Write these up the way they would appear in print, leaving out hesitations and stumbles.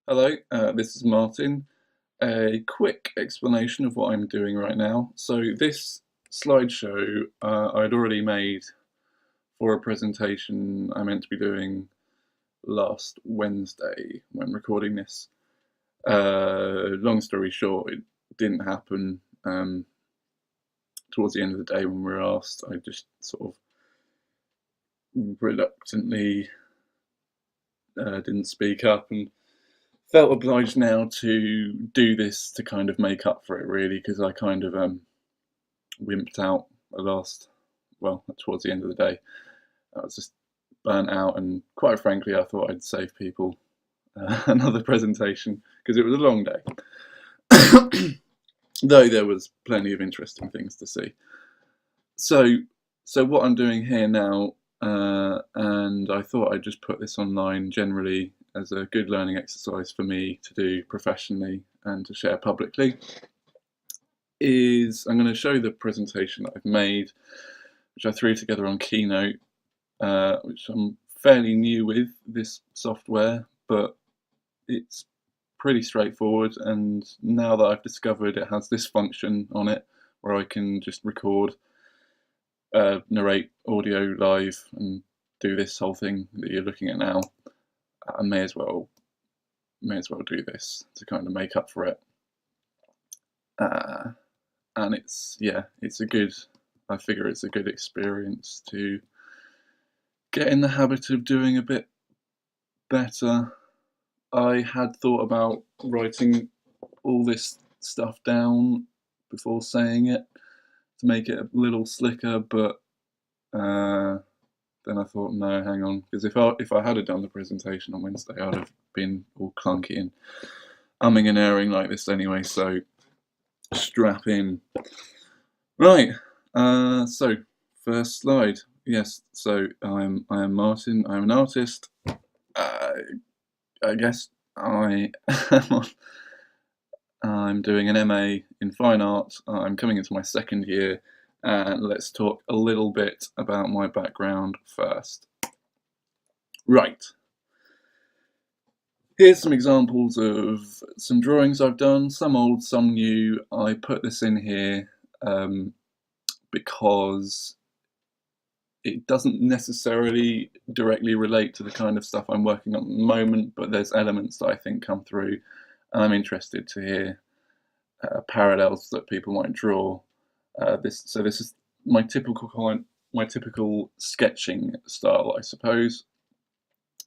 Hello, this is Martin. A quick explanation of what I'm doing right now. So this slideshow I'd already made for a presentation I meant to be doing last Wednesday when recording this. Long story short, it didn't happen. Towards the end of the day when we were asked, I just sort of reluctantly didn't speak up and felt obliged now to do this to kind of make up for it, really, because I kind of wimped out towards the end of the day. I was just burnt out, and quite frankly, I thought I'd save people another presentation because it was a long day, though there was plenty of interesting things to see. So, so what I'm doing here now, and I thought I'd just put this online generally as a good learning exercise for me to do professionally and to share publicly, is I'm going to show the presentation that I've made, which I threw together on Keynote, which I'm fairly new with this software, but it's pretty straightforward. And now that I've discovered it has this function on it where I can just record, narrate audio live, and do this whole thing that you're looking at now, I may as well do this to kind of make up for it. And I figure it's a good experience to get in the habit of doing a bit better. I had thought about writing all this stuff down before saying it to make it a little slicker, but then I thought, no, hang on, because if I had done the presentation on Wednesday, I'd have been all clunky and umming and erring like this anyway. So strap in. Right. So first slide. Yes. So I am Martin. I'm an artist. I guess I'm doing an MA in fine art. I'm coming into my second year, and let's talk a little bit about my background first. Right. Here's some examples of some drawings I've done, some old, some new. I put this in here because it doesn't necessarily directly relate to the kind of stuff I'm working on at the moment, but there's elements that I think come through, and I'm interested to hear parallels that people might draw. This is my typical sketching style, I suppose.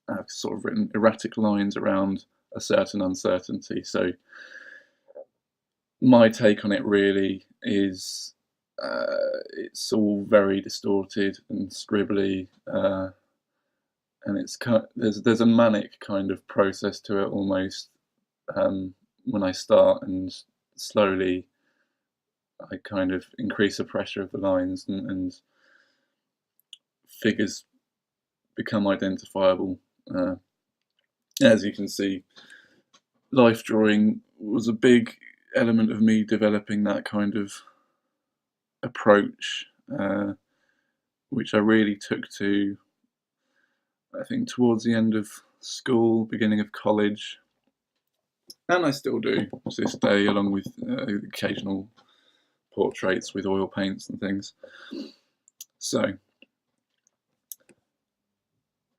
I've sort of written erratic lines around a certain uncertainty. So my take on it really is it's all very distorted and scribbly, and there's a manic kind of process to it almost when I start, and slowly I kind of increase the pressure of the lines, and figures become identifiable. As you can see, life drawing was a big element of me developing that kind of approach, which I really took to, I think, towards the end of school, beginning of college, and I still do to this day, along with occasional portraits with oil paints and things. So,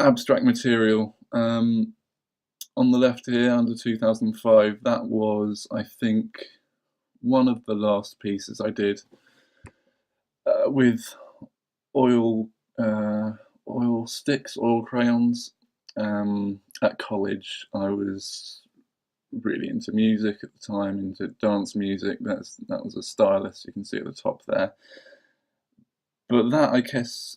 abstract material. On the left here, under 2005, that was, I think, one of the last pieces I did with oil sticks, oil crayons. At college, I was really into music at the time, into dance music. That was a stylus you can see at the top there. But that, I guess,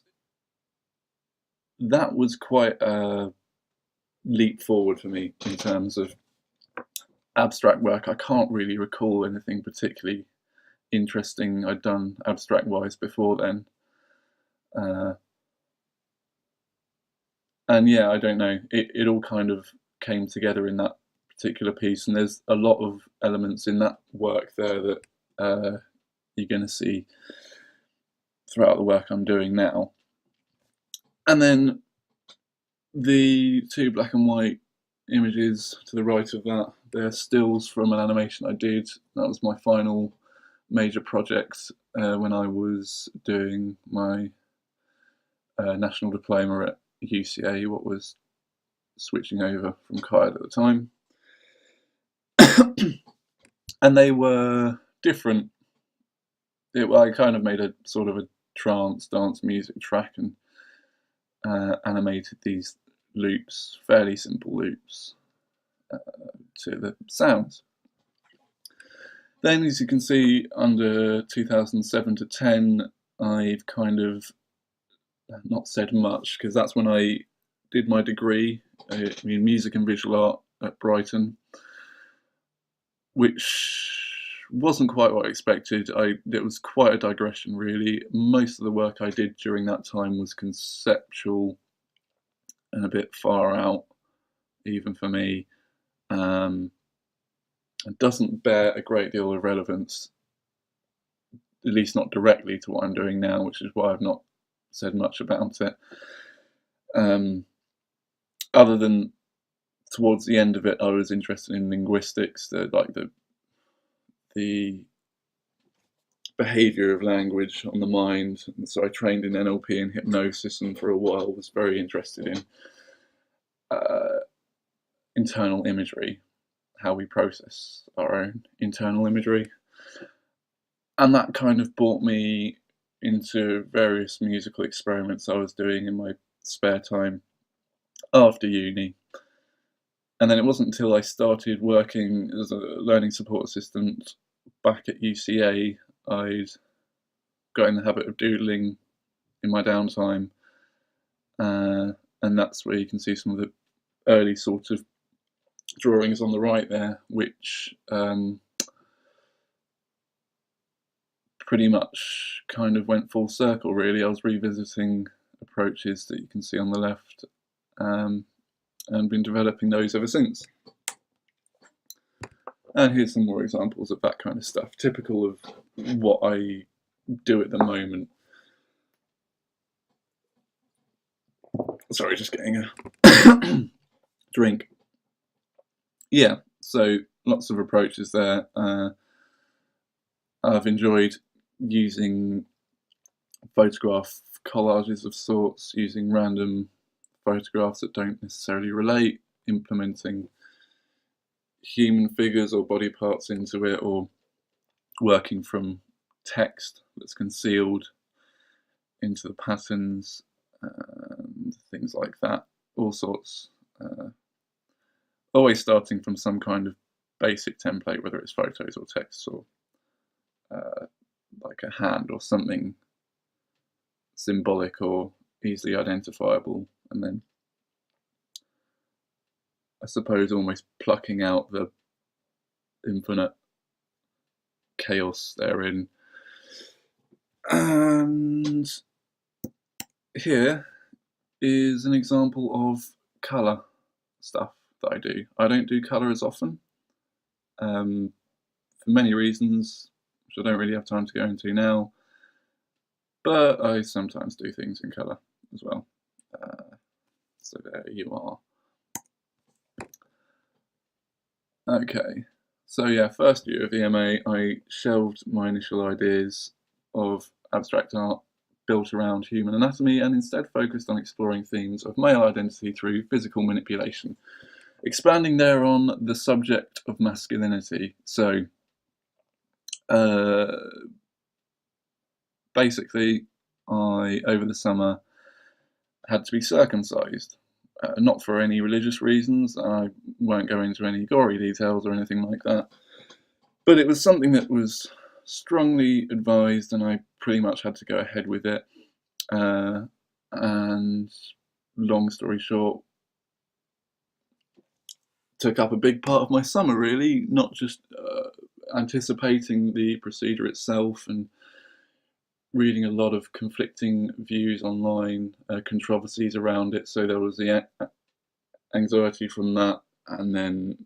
that was quite a leap forward for me in terms of abstract work. I can't really recall anything particularly interesting I'd done abstract wise before then. And yeah, I don't know, it all kind of came together in that particular piece, and there's a lot of elements in that work there that you're going to see throughout the work I'm doing now. And then the two black and white images to the right of that, they're stills from an animation I did. That was my final major project when I was doing my national diploma at UCA, what was switching over from CAID at the time. And they were different. I kind of made a sort of a trance dance music track and animated these loops, fairly simple loops, to the sounds. Then, as you can see, under 2007 to 10, I've kind of not said much, because that's when I did my degree in music and visual art at Brighton, which wasn't quite what I expected. It was quite a digression, really. Most of the work I did during that time was conceptual and a bit far out, even for me. It doesn't bear a great deal of relevance, at least not directly, to what I'm doing now, which is why I've not said much about it. Other than towards the end of it, I was interested in linguistics, the behaviour of language on the mind, and so I trained in NLP and hypnosis, and for a while was very interested in internal imagery, how we process our own internal imagery. And that kind of brought me into various musical experiments I was doing in my spare time after uni. And then it wasn't until I started working as a learning support assistant back at UCA, I'd got in the habit of doodling in my downtime. And that's where you can see some of the early sort of drawings on the right there, which pretty much kind of went full circle, really. I was revisiting approaches that you can see on the left, and been developing those ever since. And here's some more examples of that kind of stuff, typical of what I do at the moment. Sorry, just getting a drink. Yeah, so lots of approaches there. I've enjoyed using photograph collages of sorts, using random photographs that don't necessarily relate, implementing human figures or body parts into it, or working from text that's concealed into the patterns, and things like that, all sorts. Always starting from some kind of basic template, whether it's photos or text or like a hand or something symbolic or easily identifiable, and then I suppose almost plucking out the infinite chaos therein. And here is an example of colour stuff that I do. I don't do colour as often, for many reasons, which I don't really have time to go into now, but I sometimes do things in colour as well. So there you are. Okay, so yeah, first year of EMA, I shelved my initial ideas of abstract art built around human anatomy and instead focused on exploring themes of male identity through physical manipulation, expanding thereon the subject of masculinity. So basically, I, over the summer, had to be circumcised. Not for any religious reasons, I won't go into any gory details or anything like that, but it was something that was strongly advised and I pretty much had to go ahead with it. And long story short, took up a big part of my summer, really, not just anticipating the procedure itself and reading a lot of conflicting views online, controversies around it. So there was the anxiety from that, and then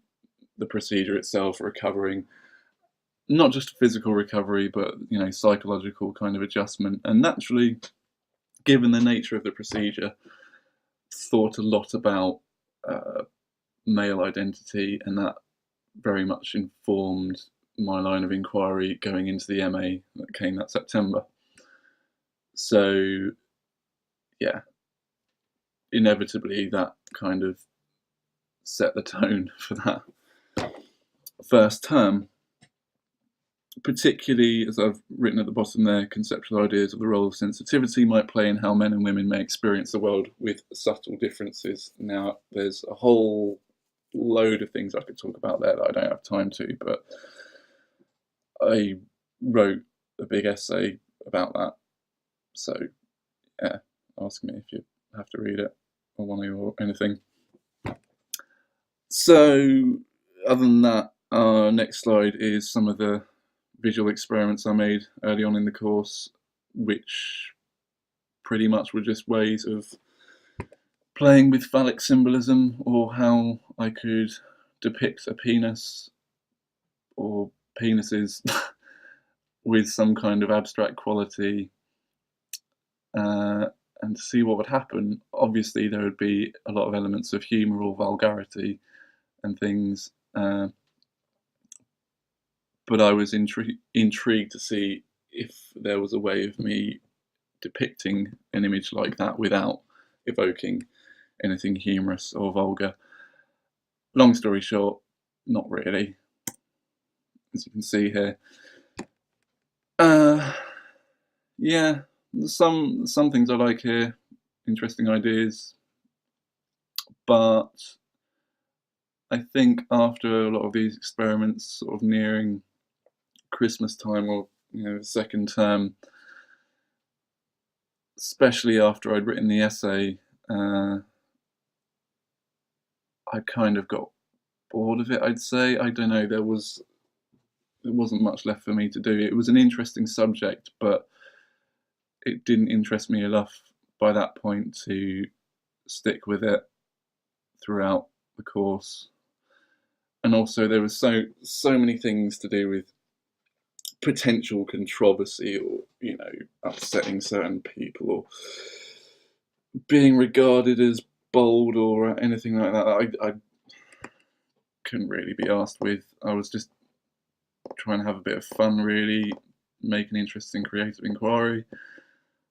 the procedure itself, recovering, not just physical recovery, but psychological kind of adjustment. And naturally, given the nature of the procedure, thought a lot about male identity, and that very much informed my line of inquiry going into the MA that came that September. So, yeah, inevitably that kind of set the tone for that first term. Particularly, as I've written at the bottom there, conceptual ideas of the role of sensitivity might play in how men and women may experience the world with subtle differences. Now, there's a whole load of things I could talk about there that I don't have time to, but I wrote a big essay about that. So, yeah, ask me if you have to read it or want to or anything. So, other than that, our next slide is some of the visual experiments I made early on in the course, which pretty much were just ways of playing with phallic symbolism, or how I could depict a penis or penises with some kind of abstract quality, and to see what would happen. Obviously, there would be a lot of elements of humour or vulgarity and things, but I was intrigued to see if there was a way of me depicting an image like that without evoking anything humorous or vulgar. Long story short, not really, as you can see here. Yeah, some things I like here, interesting ideas, but I think after a lot of these experiments, sort of nearing Christmas time, or second term, especially after I'd written the essay, I kind of got bored of it, I'd say. I don't know, there wasn't much left for me to do. It was an interesting subject, but it didn't interest me enough by that point to stick with it throughout the course. And also there was so many things to do with potential controversy, or upsetting certain people, or being regarded as bold or anything like that. I couldn't really be asked with. I was just trying to have a bit of fun, really, make an interesting creative inquiry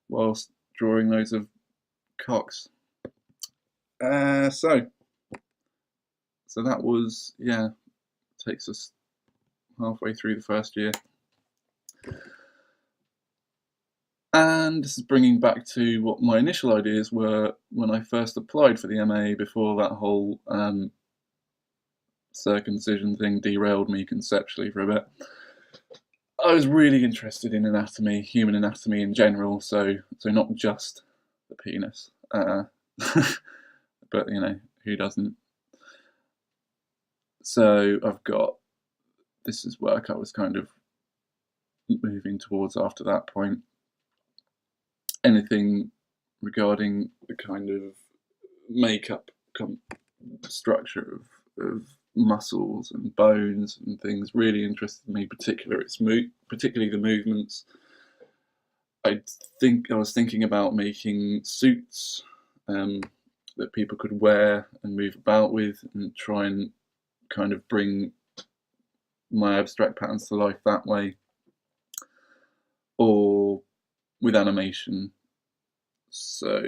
whilst drawing loads of cocks. So that was, takes us halfway through the first year. And this is bringing back to what my initial ideas were when I first applied for the MA, before that whole circumcision thing derailed me conceptually for a bit. I was really interested in anatomy, human anatomy in general, so not just the penis, but who doesn't? So this is work I was kind of moving towards after that point. Anything regarding the kind of makeup structure of muscles and bones and things really interested me, particularly the movements. I was thinking about making suits that people could wear and move about with, and try and kind of bring my abstract patterns to life that way, or with animation. So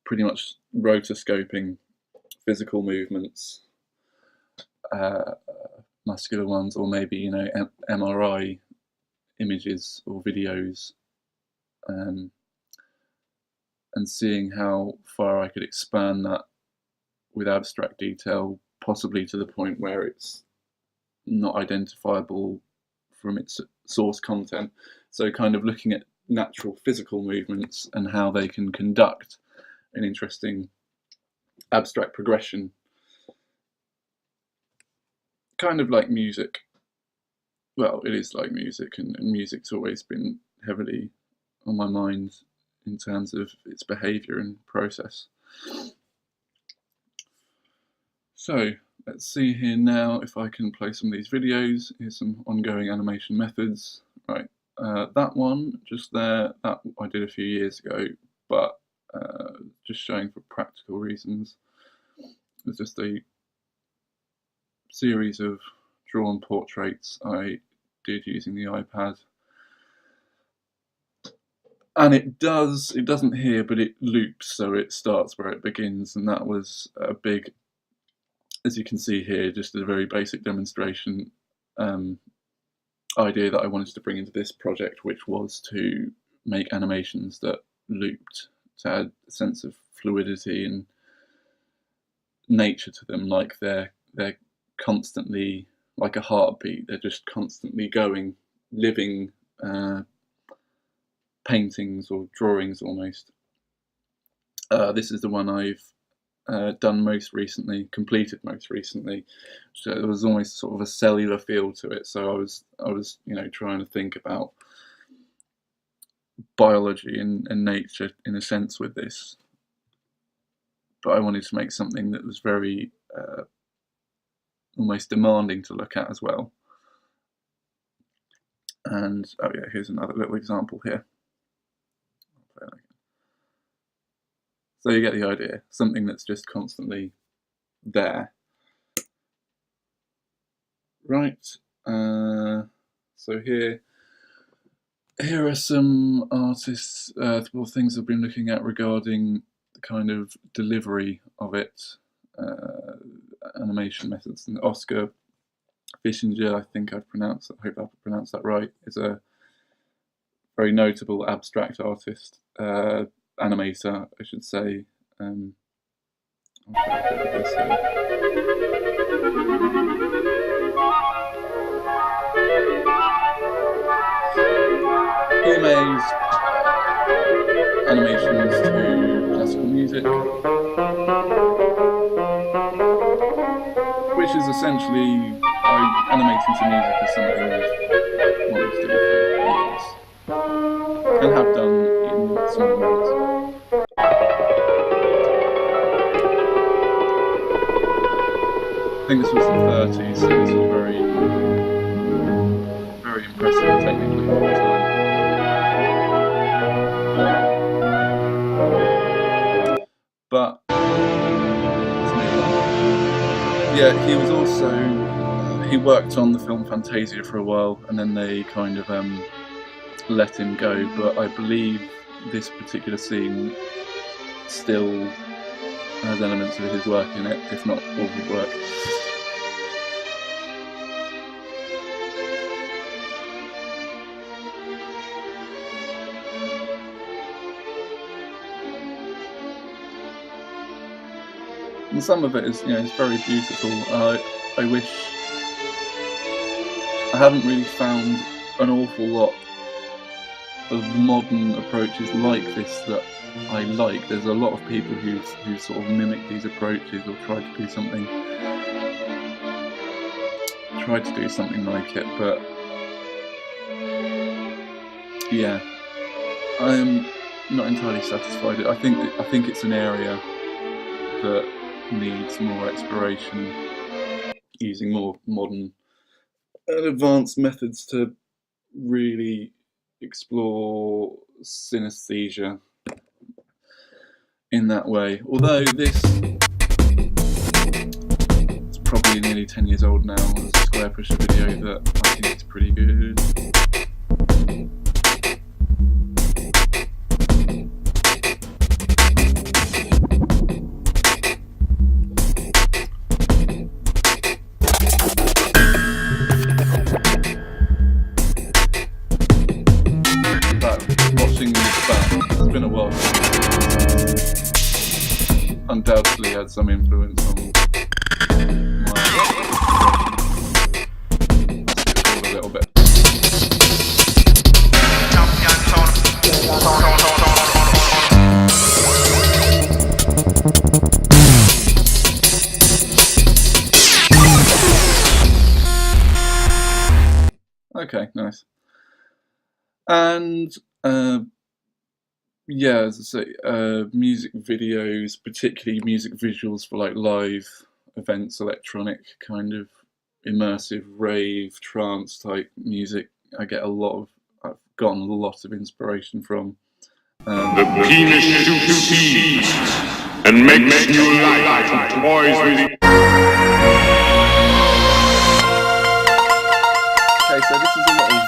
pretty much rotoscoping physical movements, muscular ones, or maybe MRI images or videos, and seeing how far I could expand that with abstract detail, possibly to the point where it's not identifiable from its source content. So kind of looking at natural physical movements and how they can conduct an interesting abstract progression, kind of like music. Well, it is like music, and music's always been heavily on my mind in terms of its behaviour and process. So let's see here now if I can play some of these videos. Here's some ongoing animation methods. Right, that one just there, that I did a few years ago, but just showing for practical reasons. was just a series of drawn portraits I did using the iPad. And it doesn't here, but it loops, so it starts where it begins, and that was a big, as you can see here, just a very basic demonstration idea that I wanted to bring into this project, which was to make animations that looped, to add a sense of fluidity and nature to them, like they're constantly, like a heartbeat, they're just constantly going, living paintings or drawings almost. This is the one I've done most recently, completed most recently. So there was almost sort of a cellular feel to it. So I was trying to think about biology and nature in a sense with this, but I wanted to make something that was very almost demanding to look at as well. And oh yeah, here's another little example here. So you get the idea, something that's just constantly there. Right, so here are some artists, well, things I've been looking at regarding the kind of delivery of it, animation methods. And Oscar Fischinger, I think I hope I've pronounced that right, is a very notable abstract artist, animator, I should say. He made animations to classical music, which is essentially, animating to music is something I've wanted to do for years, and have done in small amounts. I think this was the 30s, so this was very, very impressive technically for the time. But let's move on. Yeah, he was also, he worked on the film Fantasia for a while, and then they kind of let him go. But I believe this particular scene still has elements of his work in it, if not all his work. And some of it is, it's very beautiful. I wish I haven't really found an awful lot of modern approaches like this that I like. There's a lot of people who sort of mimic these approaches or try to do something like it, but yeah, I am not entirely satisfied. I think it's an area that needs more exploration, using more modern and advanced methods to really explore synesthesia in that way. Although this is probably nearly 10 years old now, as a Square Pusher video, that I think it's pretty good. It's been a while. Undoubtedly had some influence on my a little bit. Okay, nice. And yeah, as I say, music videos, particularly music visuals for like live events, electronic kind of immersive rave, trance type music. I've gotten a lot of inspiration from. The penis supersedes. and makes you light to toys with you. Okay, so this is a lot of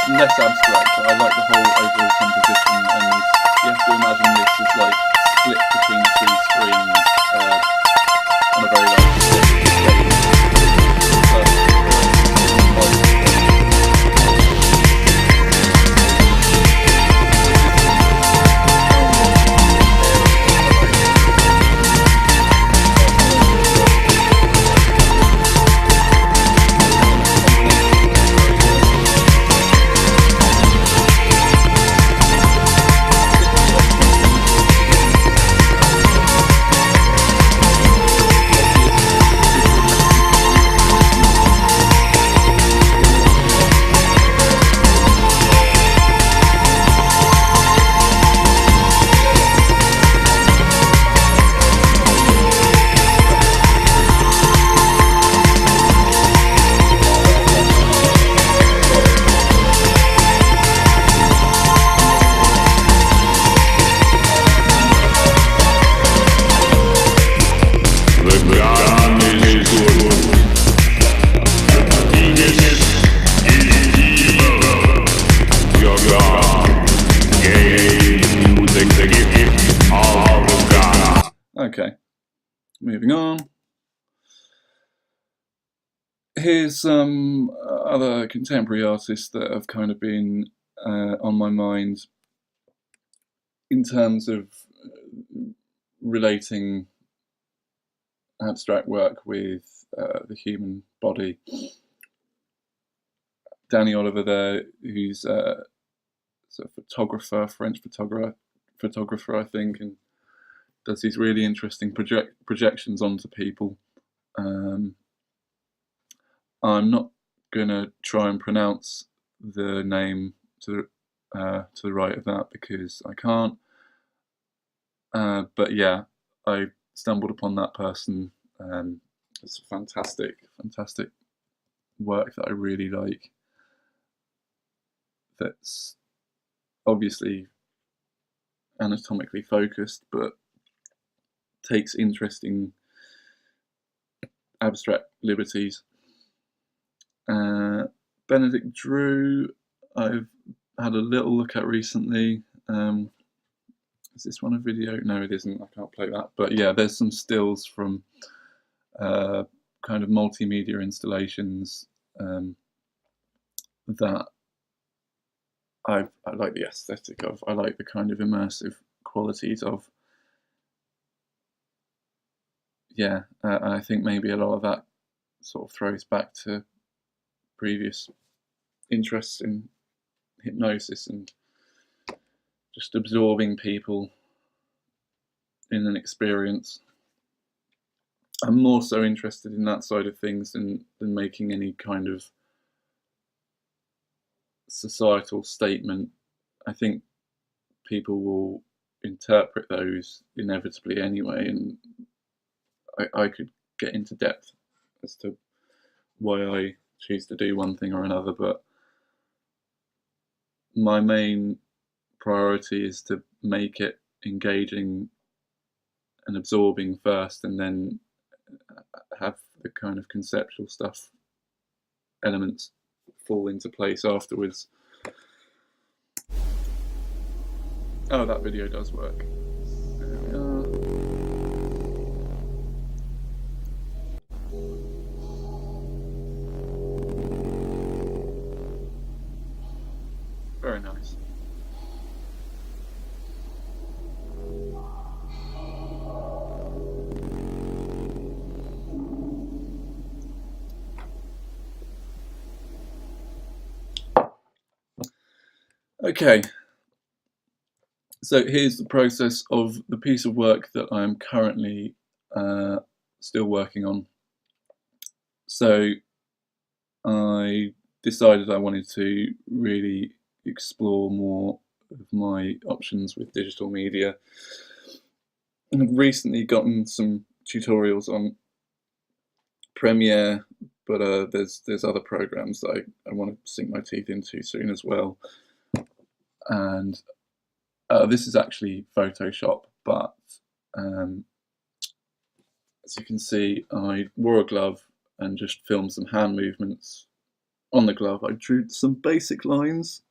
less abstract, but I like the whole overall composition, and you have to imagine this as like split between two screens on a very large stage. Okay, moving on. Here's some other contemporary artists that have kind of been on my mind in terms of relating abstract work with the human body. Danny Oliver there, who's a photographer, French photographer, I think, and does these really interesting projections onto people. I'm not going to try and pronounce the name to the right of that because I can't. But yeah, I stumbled upon that person. It's fantastic work that I really like. That's obviously anatomically focused, but takes interesting abstract liberties. Benedict Drew, I've had a little look at recently. Is this one a video? No, it isn't. I can't play that. But yeah, there's some stills from kind of multimedia installations that I like the aesthetic of. I like the kind of immersive qualities of. Yeah, and I think maybe a lot of that sort of throws back to previous interests in hypnosis and just absorbing people in an experience. I'm more so interested in that side of things than making any kind of societal statement. I think people will interpret those inevitably anyway, and I could get into depth as to why I choose to do one thing or another, but my main priority is to make it engaging and absorbing first, and then have the kind of conceptual stuff elements fall into place afterwards. Oh, that video does work. There we are. Very nice. Okay, so here's the process of the piece of work that I'm currently still working on. So I decided I wanted to really explore more of my options with digital media. I've recently gotten some tutorials on Premiere, but there's other programs that I want to sink my teeth into soon as well. And This is actually Photoshop, but as you can see, I wore a glove and just filmed some hand movements on the glove. I drew some basic lines,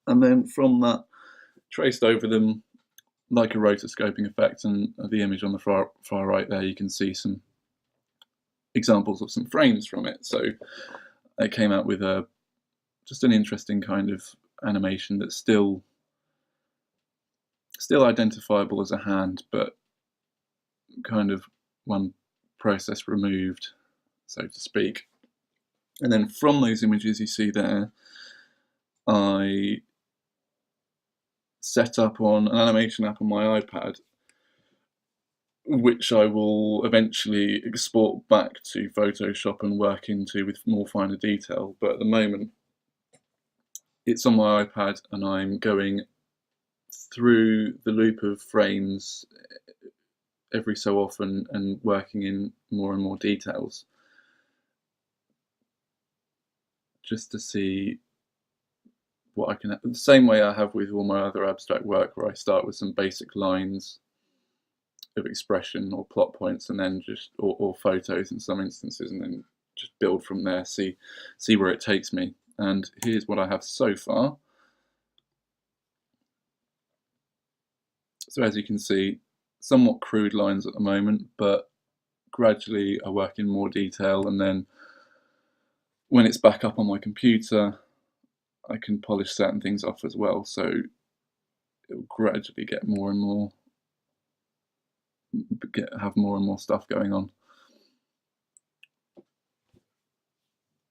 and then from that traced over them like a rotoscoping effect. And the image on the far right there, you can see some examples of some frames from it. So I came out with just an interesting kind of animation that's still identifiable as a hand, but kind of one process removed, so to speak. And then from those images you see there, I set up on an animation app on my iPad, which I will eventually export back to Photoshop and work into with more finer detail. But at the moment, it's on my iPad, and I'm going through the loop of frames every so often and working in more and more details, just to see what I can, the same way I have with all my other abstract work, where I start with some basic lines of expression or plot points, and then just or photos in some instances, and then just build from there, see where it takes me. And here's what I have so far. So as you can see, somewhat crude lines at the moment, but gradually I work in more detail, and then when it's back up on my computer, I can polish certain things off as well, so it'll gradually get more and more, have more and more stuff going on.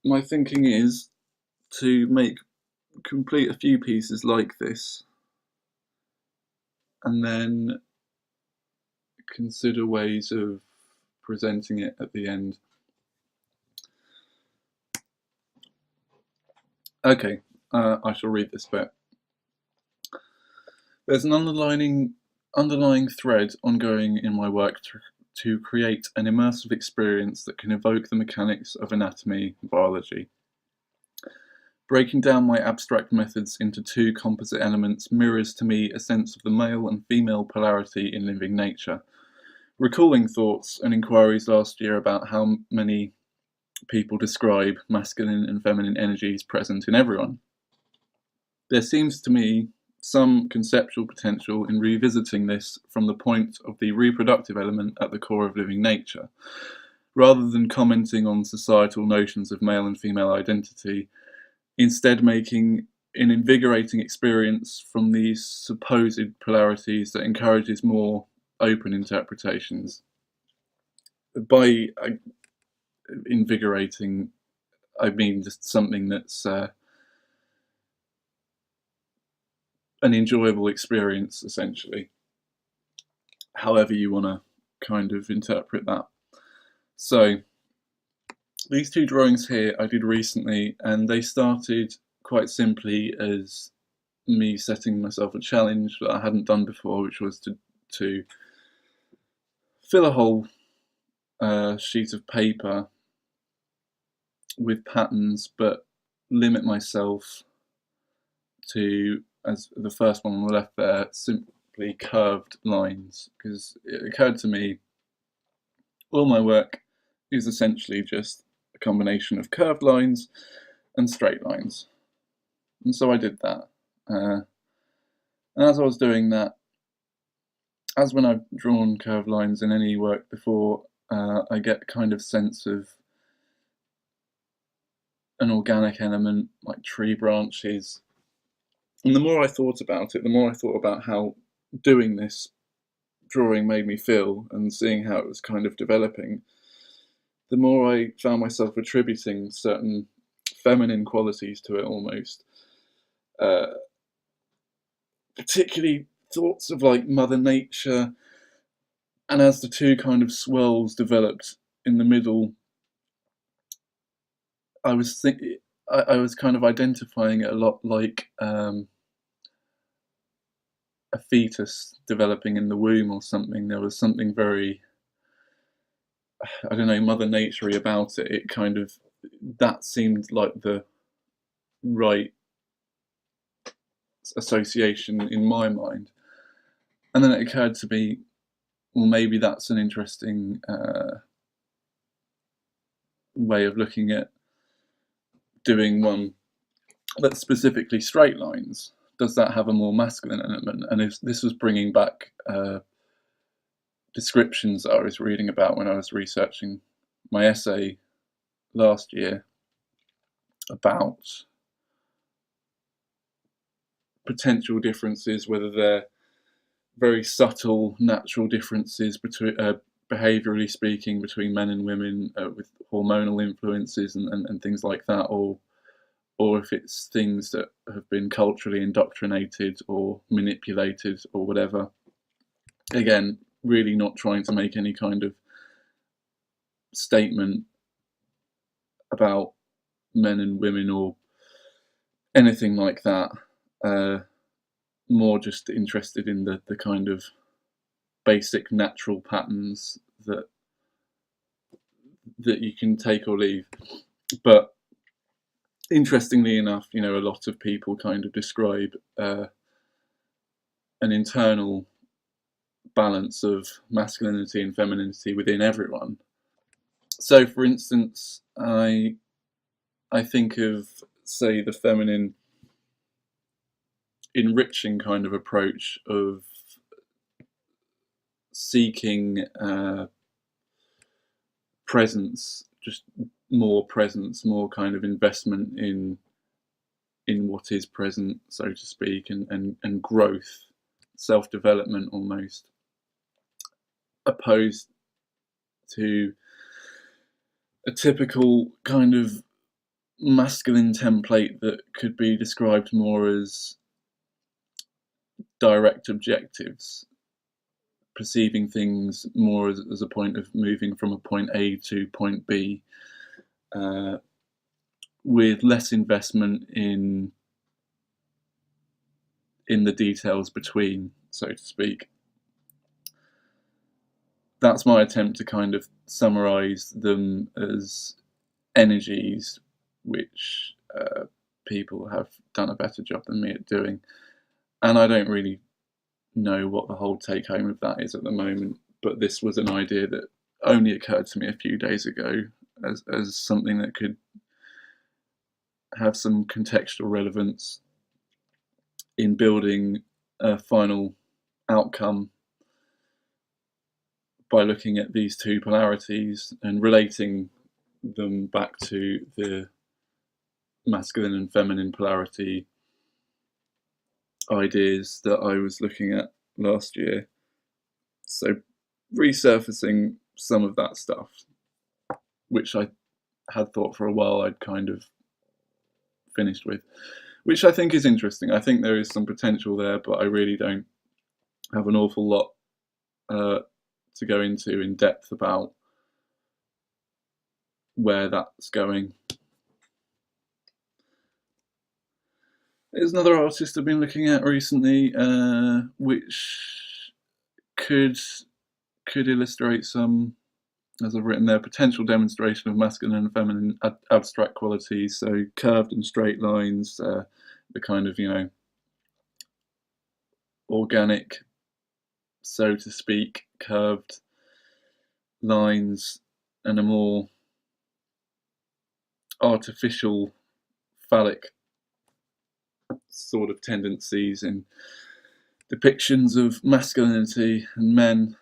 My thinking is to complete a few pieces like this, and then consider ways of presenting it at the end. Okay, I shall read this bit. There's an underlying thread ongoing in my work to create an immersive experience that can evoke the mechanics of anatomy and biology. Breaking down my abstract methods into two composite elements mirrors to me a sense of the male and female polarity in living nature, recalling thoughts and inquiries last year about how many people describe masculine and feminine energies present in everyone. There seems to me some conceptual potential in revisiting this from the point of the reproductive element at the core of living nature, rather than commenting on societal notions of male and female identity, instead making an invigorating experience from these supposed polarities that encourages more open interpretations. By invigorating, I mean just something that's an enjoyable experience, essentially, however you want to kind of interpret that. So these two drawings here I did recently, and they started quite simply as me setting myself a challenge that I hadn't done before, which was to fill a whole sheet of paper with patterns, but limit myself to, as the first one on the left there, simply curved lines, because it occurred to me all my work is essentially just a combination of curved lines and straight lines. And so I did that. And as I was doing that, as when I've drawn curved lines in any work before, I get a kind of sense of an organic element, like tree branches. And the more I thought about it, the more I thought about how doing this drawing made me feel, and seeing how it was kind of developing, the more I found myself attributing certain feminine qualities to it almost. Particularly thoughts of like Mother Nature, and as the two kind of swirls developed in the middle, I was kind of identifying it a lot like a fetus developing in the womb or something. There was something very, I don't know, Mother Nature-y about it. It kind of, that seemed like the right association in my mind. And then it occurred to me, well, maybe that's an interesting way of looking at doing one that's specifically straight lines. Does that have a more masculine element? And if this was bringing back descriptions that I was reading about when I was researching my essay last year about potential differences, whether they're very subtle natural differences between behaviourally speaking between men and women with hormonal influences and things like that, or if it's things that have been culturally indoctrinated or manipulated or whatever. Again, really not trying to make any kind of statement about men and women or anything like that. More just interested in the kind of basic natural patterns that you can take or leave. But interestingly enough, a lot of people kind of describe an internal balance of masculinity and femininity within everyone. So, for instance, I think of, say, the feminine enriching kind of approach of seeking presence, just more presence, more kind of investment in what is present, so to speak, and growth, self-development almost, opposed to a typical kind of masculine template that could be described more as direct objectives, perceiving things more as a point of moving from a point A to point B, with less investment in the details between, so to speak. That's my attempt to kind of summarize them as energies, which people have done a better job than me at doing. And I don't really know what the whole take home of that is at the moment, but this was an idea that only occurred to me a few days ago as something that could have some contextual relevance in building a final outcome by looking at these two polarities and relating them back to the masculine and feminine polarity ideas that I was looking at last year. So resurfacing some of that stuff, which I had thought for a while I'd kind of finished with, which I think is interesting. I think there is some potential there, but I really don't have an awful lot to go into in depth about where that's going. There's another artist I've been looking at recently, which could illustrate some, as I've written there, potential demonstration of masculine and feminine abstract qualities. So curved and straight lines, the kind of organic, so to speak, curved lines, and a more artificial, phallic sort of tendencies in depictions of masculinity and men.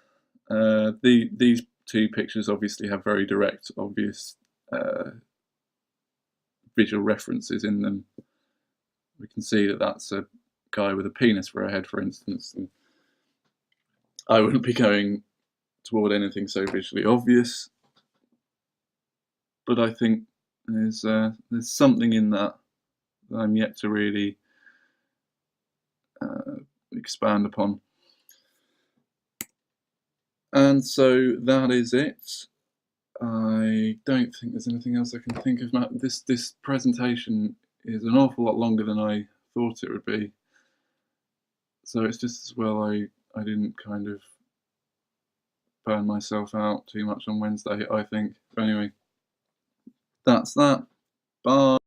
These two pictures obviously have very direct, obvious visual references in them. We can see that that's a guy with a penis for a head, for instance. And I wouldn't be going toward anything so visually obvious, but I think there's something in that I'm yet to really expand upon. And so that is it. I don't think there's anything else I can think of now. This presentation is an awful lot longer than I thought it would be, so it's just as well I didn't kind of burn myself out too much on Wednesday, I think. But anyway, that's that. Bye.